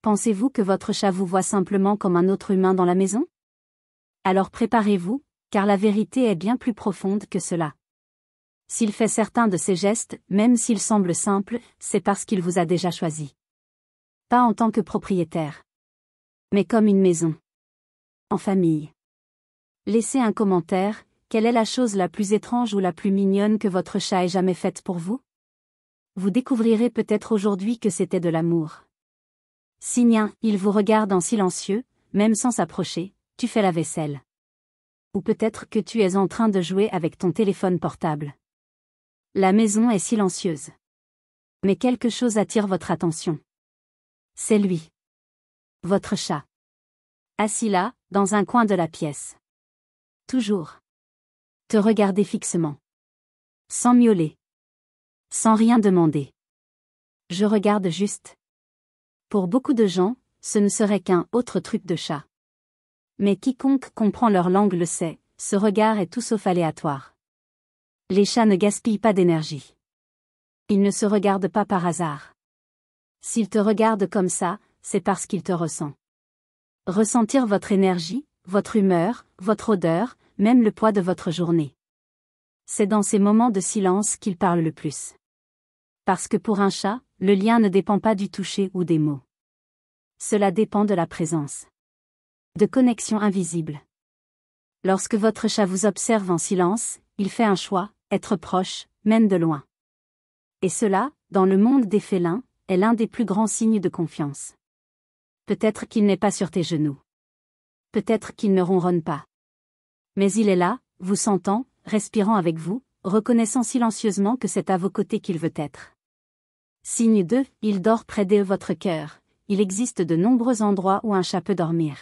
Pensez-vous que votre chat vous voit simplement comme un autre humain dans la maison? Alors préparez-vous, car la vérité est bien plus profonde que cela. S'il fait certains de ces gestes, même s'ils semblent simples, c'est parce qu'il vous a déjà choisi. Pas en tant que propriétaire, mais comme une maison. En famille. Laissez un commentaire, quelle est la chose la plus étrange ou la plus mignonne que votre chat ait jamais faite pour vous? Vous découvrirez peut-être aujourd'hui que c'était de l'amour. Signe 1, il vous regarde en silencieux, même sans s'approcher, tu fais la vaisselle. Ou peut-être que tu es en train de jouer avec ton téléphone portable. La maison est silencieuse. Mais quelque chose attire votre attention. C'est lui. Votre chat. Assis là, dans un coin de la pièce. Toujours. Te regarder fixement. Sans miauler. Sans rien demander. Je regarde juste. Pour beaucoup de gens, ce ne serait qu'un autre truc de chat. Mais quiconque comprend leur langue le sait, ce regard est tout sauf aléatoire. Les chats ne gaspillent pas d'énergie. Ils ne se regardent pas par hasard. S'ils te regardent comme ça, c'est parce qu'ils te ressentent. Ressentir votre énergie, votre humeur, votre odeur, même le poids de votre journée. C'est dans ces moments de silence qu'ils parlent le plus. Parce que pour un chat, le lien ne dépend pas du toucher ou des mots. Cela dépend de la présence. De connexion invisible. Lorsque votre chat vous observe en silence, il fait un choix, être proche, même de loin. Et cela, dans le monde des félins, est l'un des plus grands signes de confiance. Peut-être qu'il n'est pas sur tes genoux. Peut-être qu'il ne ronronne pas. Mais il est là, vous sentant, respirant avec vous, reconnaissant silencieusement que c'est à vos côtés qu'il veut être. Signe 2, il dort près de votre cœur. Il existe de nombreux endroits où un chat peut dormir.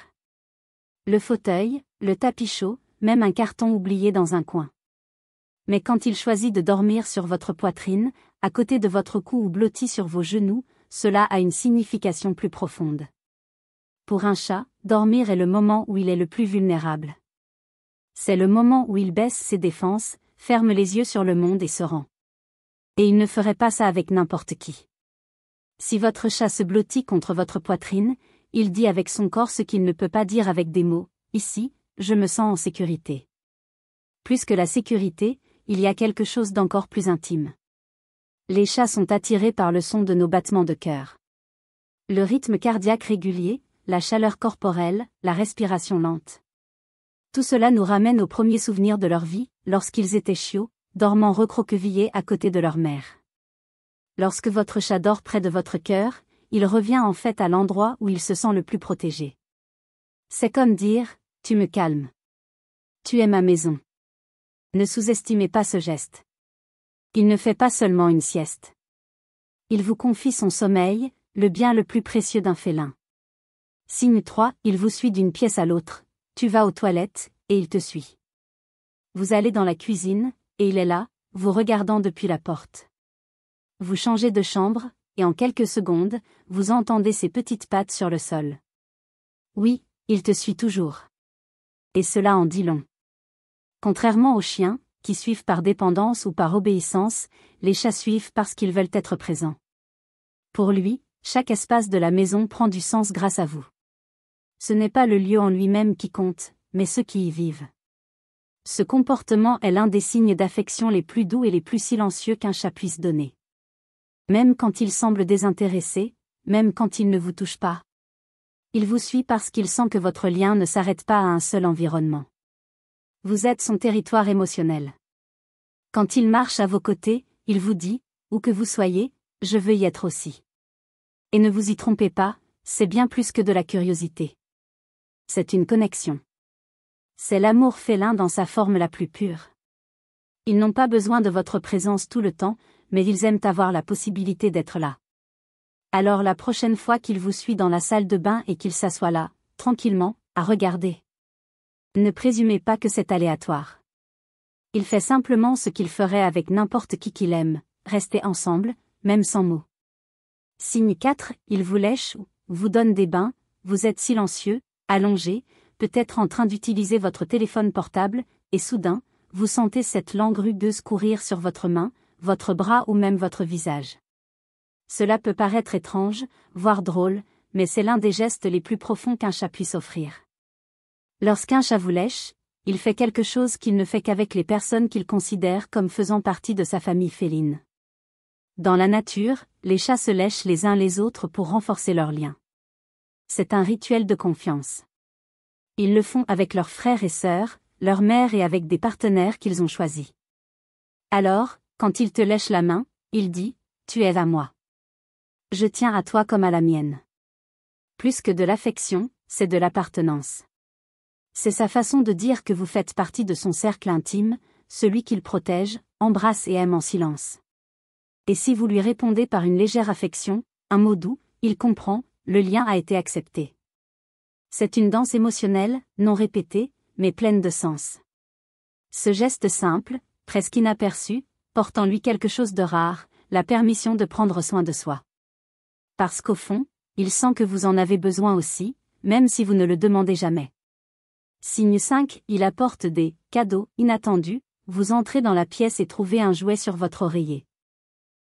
Le fauteuil, le tapis chaud, même un carton oublié dans un coin. Mais quand il choisit de dormir sur votre poitrine, à côté de votre cou ou blotti sur vos genoux, cela a une signification plus profonde. Pour un chat, dormir est le moment où il est le plus vulnérable. C'est le moment où il baisse ses défenses, ferme les yeux sur le monde et se rend. Et il ne ferait pas ça avec n'importe qui. Si votre chat se blottit contre votre poitrine, il dit avec son corps ce qu'il ne peut pas dire avec des mots, ici, je me sens en sécurité. Plus que la sécurité, il y a quelque chose d'encore plus intime. Les chats sont attirés par le son de nos battements de cœur. Le rythme cardiaque régulier, la chaleur corporelle, la respiration lente. Tout cela nous ramène aux premiers souvenirs de leur vie, lorsqu'ils étaient chiots, dormant recroquevillés à côté de leur mère. Lorsque votre chat dort près de votre cœur, il revient en fait à l'endroit où il se sent le plus protégé. C'est comme dire, tu me calmes. Tu es ma maison. Ne sous-estimez pas ce geste. Il ne fait pas seulement une sieste. Il vous confie son sommeil, le bien le plus précieux d'un félin. Signe 3, il vous suit d'une pièce à l'autre, tu vas aux toilettes, et il te suit. Vous allez dans la cuisine, et il est là, vous regardant depuis la porte. Vous changez de chambre, et en quelques secondes, vous entendez ses petites pattes sur le sol. Oui, il te suit toujours. Et cela en dit long. Contrairement aux chiens, qui suivent par dépendance ou par obéissance, les chats suivent parce qu'ils veulent être présents. Pour lui, chaque espace de la maison prend du sens grâce à vous. Ce n'est pas le lieu en lui-même qui compte, mais ceux qui y vivent. Ce comportement est l'un des signes d'affection les plus doux et les plus silencieux qu'un chat puisse donner. Même quand il semble désintéressé, même quand il ne vous touche pas. Il vous suit parce qu'il sent que votre lien ne s'arrête pas à un seul environnement. Vous êtes son territoire émotionnel. Quand il marche à vos côtés, il vous dit, où que vous soyez, je veux y être aussi. Et ne vous y trompez pas, c'est bien plus que de la curiosité. C'est une connexion. C'est l'amour félin dans sa forme la plus pure. Ils n'ont pas besoin de votre présence tout le temps, mais ils aiment avoir la possibilité d'être là. Alors la prochaine fois qu'il vous suit dans la salle de bain et qu'il s'assoit là, tranquillement, à regarder. Ne présumez pas que c'est aléatoire. Il fait simplement ce qu'il ferait avec n'importe qui qu'il aime, rester ensemble, même sans mots. Signe 4, il vous lèche, vous donne des bains, vous êtes silencieux, allongé, peut-être en train d'utiliser votre téléphone portable, et soudain, vous sentez cette langue rugueuse courir sur votre main, votre bras ou même votre visage. Cela peut paraître étrange, voire drôle, mais c'est l'un des gestes les plus profonds qu'un chat puisse offrir. Lorsqu'un chat vous lèche, il fait quelque chose qu'il ne fait qu'avec les personnes qu'il considère comme faisant partie de sa famille féline. Dans la nature, les chats se lèchent les uns les autres pour renforcer leurs liens. C'est un rituel de confiance. Ils le font avec leurs frères et sœurs, leur mère et avec des partenaires qu'ils ont choisis. Alors, quand il te lèche la main, il dit « Tu es à moi. Je tiens à toi comme à la mienne. » Plus que de l'affection, c'est de l'appartenance. C'est sa façon de dire que vous faites partie de son cercle intime, celui qu'il protège, embrasse et aime en silence. Et si vous lui répondez par une légère affection, un mot doux, il comprend, le lien a été accepté. C'est une danse émotionnelle, non répétée, mais pleine de sens. Ce geste simple, presque inaperçu, porte en lui quelque chose de rare, la permission de prendre soin de soi. Parce qu'au fond, il sent que vous en avez besoin aussi, même si vous ne le demandez jamais. Signe 5, il apporte des cadeaux inattendus, vous entrez dans la pièce et trouvez un jouet sur votre oreiller.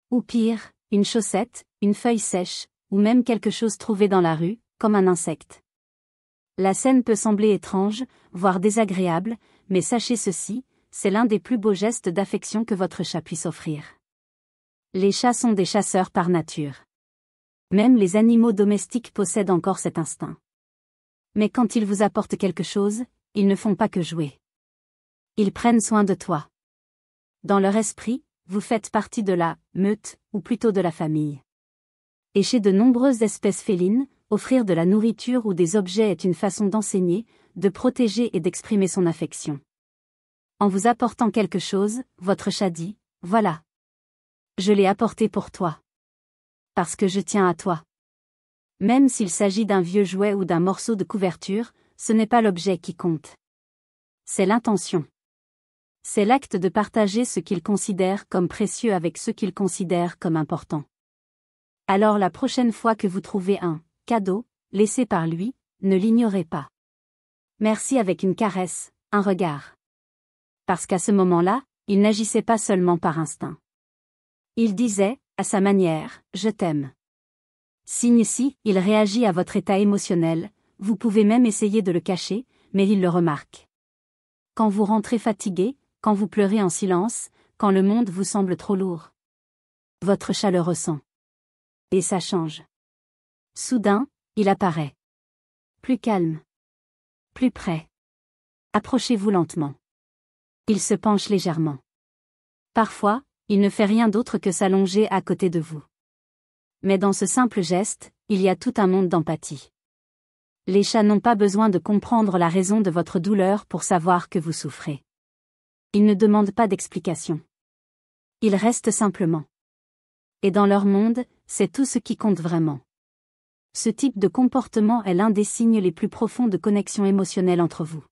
Ou pire, une chaussette, une feuille sèche, ou même quelque chose trouvé dans la rue, comme un insecte. La scène peut sembler étrange, voire désagréable, mais sachez ceci, c'est l'un des plus beaux gestes d'affection que votre chat puisse offrir. Les chats sont des chasseurs par nature. Même les animaux domestiques possèdent encore cet instinct. Mais quand ils vous apportent quelque chose, ils ne font pas que jouer. Ils prennent soin de toi. Dans leur esprit, vous faites partie de la meute, ou plutôt de la famille. Et chez de nombreuses espèces félines, offrir de la nourriture ou des objets est une façon d'enseigner, de protéger et d'exprimer son affection. En vous apportant quelque chose, votre chat dit « Voilà. Je l'ai apporté pour toi. Parce que je tiens à toi. » Même s'il s'agit d'un vieux jouet ou d'un morceau de couverture, ce n'est pas l'objet qui compte. C'est l'intention. C'est l'acte de partager ce qu'il considère comme précieux avec ceux qu'il considère comme important. Alors la prochaine fois que vous trouvez un cadeau, laissé par lui, ne l'ignorez pas. Merci avec une caresse, un regard. Parce qu'à ce moment-là, il n'agissait pas seulement par instinct. Il disait, à sa manière, « Je t'aime ». Signe si, il réagit à votre état émotionnel, vous pouvez même essayer de le cacher, mais il le remarque. Quand vous rentrez fatigué, quand vous pleurez en silence, quand le monde vous semble trop lourd. Votre chat le ressent. Et ça change. Soudain, il apparaît. Plus calme. Plus près. Approchez-vous lentement. Il se penche légèrement. Parfois, il ne fait rien d'autre que s'allonger à côté de vous. Mais dans ce simple geste, il y a tout un monde d'empathie. Les chats n'ont pas besoin de comprendre la raison de votre douleur pour savoir que vous souffrez. Ils ne demandent pas d'explication. Ils restent simplement. Et dans leur monde, c'est tout ce qui compte vraiment. Ce type de comportement est l'un des signes les plus profonds de connexion émotionnelle entre vous.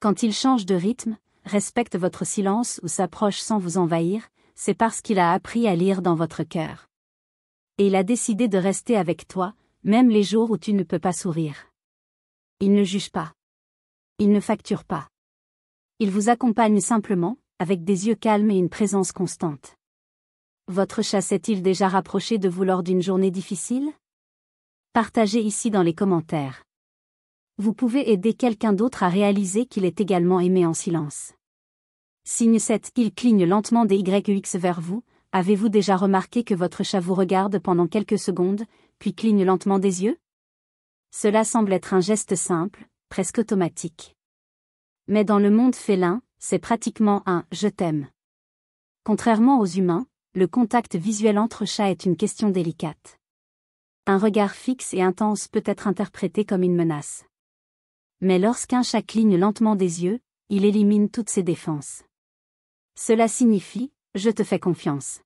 Quand il change de rythme, respecte votre silence ou s'approche sans vous envahir, c'est parce qu'il a appris à lire dans votre cœur. Et il a décidé de rester avec toi, même les jours où tu ne peux pas sourire. Il ne juge pas. Il ne facture pas. Il vous accompagne simplement, avec des yeux calmes et une présence constante. Votre chat s'est-il déjà rapproché de vous lors d'une journée difficile? Partagez ici dans les commentaires. Vous pouvez aider quelqu'un d'autre à réaliser qu'il est également aimé en silence. Signe 7. Il cligne lentement des YX vers vous. Avez-vous déjà remarqué que votre chat vous regarde pendant quelques secondes, puis cligne lentement des yeux? Cela semble être un geste simple, presque automatique. Mais dans le monde félin, c'est pratiquement un « je t'aime ». Contrairement aux humains, le contact visuel entre chats est une question délicate. Un regard fixe et intense peut être interprété comme une menace. Mais lorsqu'un chat cligne lentement des yeux, il élimine toutes ses défenses. Cela signifie « je te fais confiance.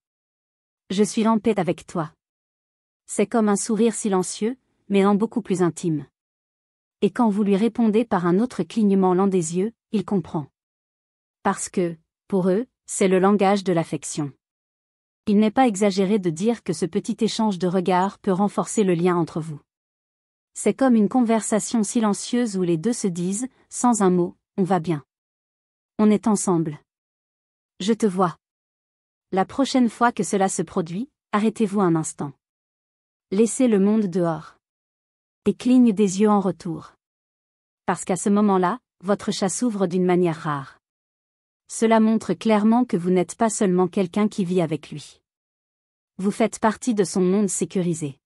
Je suis en paix avec toi ». C'est comme un sourire silencieux, mais en beaucoup plus intime. Et quand vous lui répondez par un autre clignement lent des yeux, il comprend. Parce que, pour eux, c'est le langage de l'affection. Il n'est pas exagéré de dire que ce petit échange de regards peut renforcer le lien entre vous. C'est comme une conversation silencieuse où les deux se disent, sans un mot, on va bien. On est ensemble. Je te vois. La prochaine fois que cela se produit, arrêtez-vous un instant. Laissez le monde dehors. et cligne des yeux en retour. Parce qu'à ce moment-là, votre chat s'ouvre d'une manière rare. Cela montre clairement que vous n'êtes pas seulement quelqu'un qui vit avec lui. Vous faites partie de son monde sécurisé.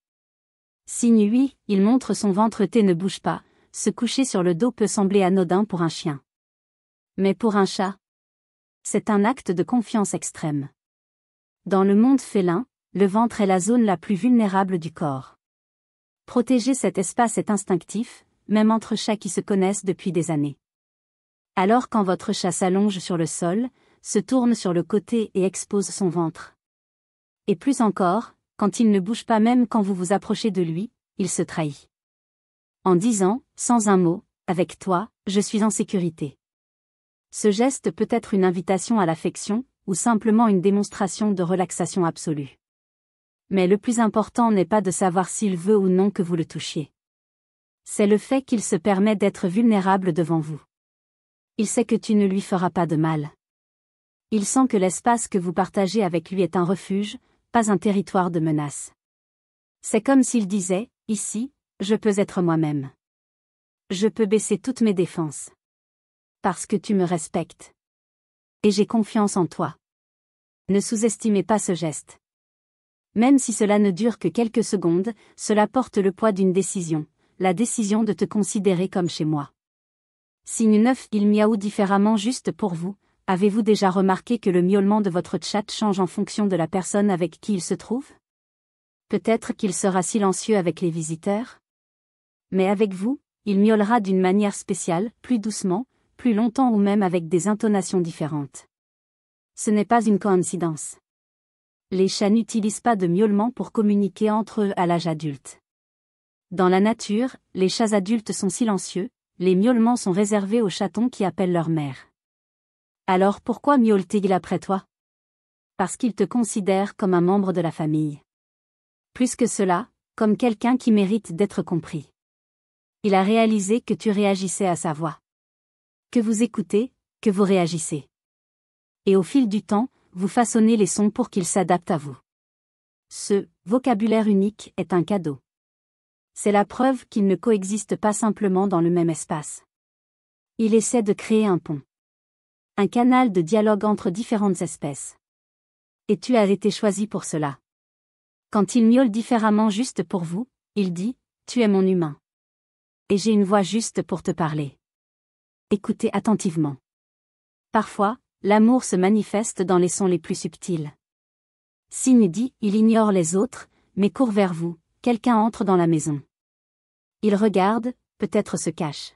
Signe 8, il montre son ventre T ne bouge pas, se coucher sur le dos peut sembler anodin pour un chien. Mais pour un chat, c'est un acte de confiance extrême. Dans le monde félin, le ventre est la zone la plus vulnérable du corps. Protéger cet espace est instinctif, même entre chats qui se connaissent depuis des années. Alors quand votre chat s'allonge sur le sol, se tourne sur le côté et expose son ventre. Et plus encore, quand il ne bouge pas même quand vous vous approchez de lui, il se trahit. En disant, sans un mot, avec toi, je suis en sécurité. Ce geste peut être une invitation à l'affection, ou simplement une démonstration de relaxation absolue. Mais le plus important n'est pas de savoir s'il veut ou non que vous le touchiez. C'est le fait qu'il se permet d'être vulnérable devant vous. Il sait que tu ne lui feras pas de mal. Il sent que l'espace que vous partagez avec lui est un refuge, pas un territoire de menace. C'est comme s'il disait, ici, je peux être moi-même. Je peux baisser toutes mes défenses. Parce que tu me respectes. Et j'ai confiance en toi. Ne sous-estimez pas ce geste. Même si cela ne dure que quelques secondes, cela porte le poids d'une décision, la décision de te considérer comme chez moi. Signe 9, il miaule différemment juste pour vous. Avez-vous déjà remarqué que le miaulement de votre chat change en fonction de la personne avec qui il se trouve? Peut-être qu'il sera silencieux avec les visiteurs. Mais avec vous, il miaulera d'une manière spéciale, plus doucement, plus longtemps ou même avec des intonations différentes. Ce n'est pas une coïncidence. Les chats n'utilisent pas de miaulement pour communiquer entre eux à l'âge adulte. Dans la nature, les chats adultes sont silencieux, les miaulements sont réservés aux chatons qui appellent leur mère. Alors pourquoi miaule-t-il après toi? Parce qu'il te considère comme un membre de la famille. Plus que cela, comme quelqu'un qui mérite d'être compris. Il a réalisé que tu réagissais à sa voix. Que vous écoutez, que vous réagissez. Et au fil du temps, vous façonnez les sons pour qu'ils s'adaptent à vous. Ce vocabulaire unique est un cadeau. C'est la preuve qu'ils ne coexistent pas simplement dans le même espace. Il essaie de créer un pont. Un canal de dialogue entre différentes espèces. Et tu as été choisi pour cela. Quand il miaule différemment juste pour vous, il dit, tu es mon humain. Et j'ai une voix juste pour te parler. Écoutez attentivement. Parfois, l'amour se manifeste dans les sons les plus subtils. Signe dit, il ignore les autres, mais court vers vous, quelqu'un entre dans la maison. Il regarde, peut-être se cache.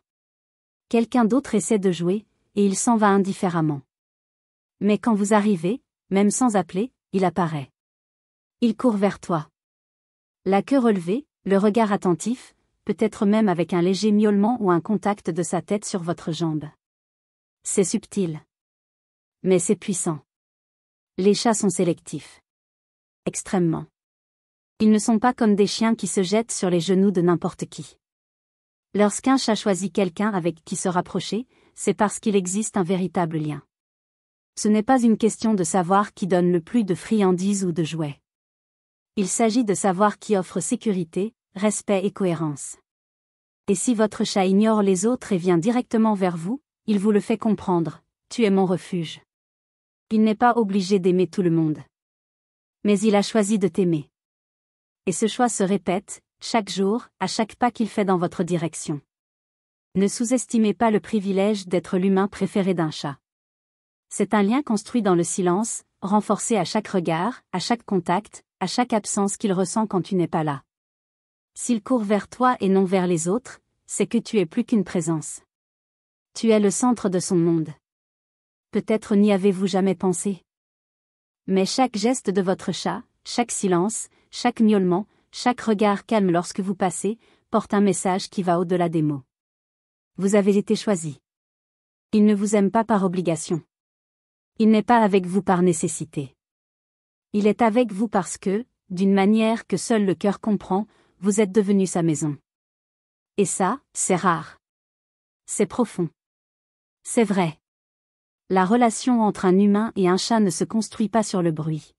Quelqu'un d'autre essaie de jouer, et il s'en va indifféremment. Mais quand vous arrivez, même sans appeler, il apparaît. Il court vers toi. La queue relevée, le regard attentif, peut-être même avec un léger miaulement ou un contact de sa tête sur votre jambe. C'est subtil. Mais c'est puissant. Les chats sont sélectifs. Extrêmement. Ils ne sont pas comme des chiens qui se jettent sur les genoux de n'importe qui. Lorsqu'un chat choisit quelqu'un avec qui se rapprocher, c'est parce qu'il existe un véritable lien. Ce n'est pas une question de savoir qui donne le plus de friandises ou de jouets. Il s'agit de savoir qui offre sécurité, respect et cohérence. Et si votre chat ignore les autres et vient directement vers vous, il vous le fait comprendre, tu es mon refuge. Il n'est pas obligé d'aimer tout le monde. Mais il a choisi de t'aimer. Et ce choix se répète, chaque jour, à chaque pas qu'il fait dans votre direction. Ne sous-estimez pas le privilège d'être l'humain préféré d'un chat. C'est un lien construit dans le silence, renforcé à chaque regard, à chaque contact, à chaque absence qu'il ressent quand tu n'es pas là. S'il court vers toi et non vers les autres, c'est que tu es plus qu'une présence. Tu es le centre de son monde. Peut-être n'y avez-vous jamais pensé. Mais chaque geste de votre chat, chaque silence, chaque miaulement, chaque regard calme lorsque vous passez, porte un message qui va au-delà des mots. Vous avez été choisi. Il ne vous aime pas par obligation. Il n'est pas avec vous par nécessité. Il est avec vous parce que, d'une manière que seul le cœur comprend, vous êtes devenu sa maison. Et ça, c'est rare. C'est profond. C'est vrai. La relation entre un humain et un chat ne se construit pas sur le bruit.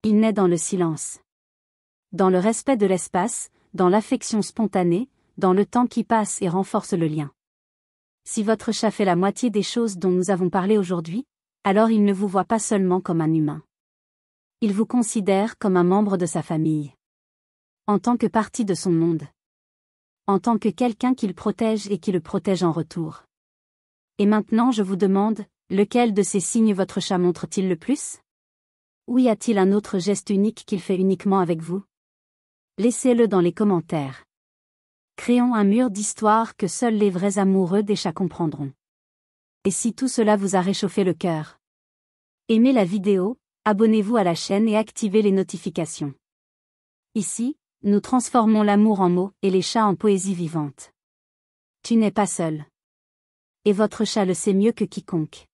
Il naît dans le silence. Dans le respect de l'espace, dans l'affection spontanée, dans le temps qui passe et renforce le lien. Si votre chat fait la moitié des choses dont nous avons parlé aujourd'hui, alors il ne vous voit pas seulement comme un humain. Il vous considère comme un membre de sa famille. En tant que partie de son monde. En tant que quelqu'un qu'il protège et qui le protège en retour. Et maintenant je vous demande, lequel de ces signes votre chat montre-t-il le plus? Ou y a-t-il un autre geste unique qu'il fait uniquement avec vous? Laissez-le dans les commentaires. Créons un mur d'histoire que seuls les vrais amoureux des chats comprendront. Et si tout cela vous a réchauffé le cœur? Aimez la vidéo, abonnez-vous à la chaîne et activez les notifications. Ici, nous transformons l'amour en mots et les chats en poésie vivante. Tu n'es pas seul. Et votre chat le sait mieux que quiconque.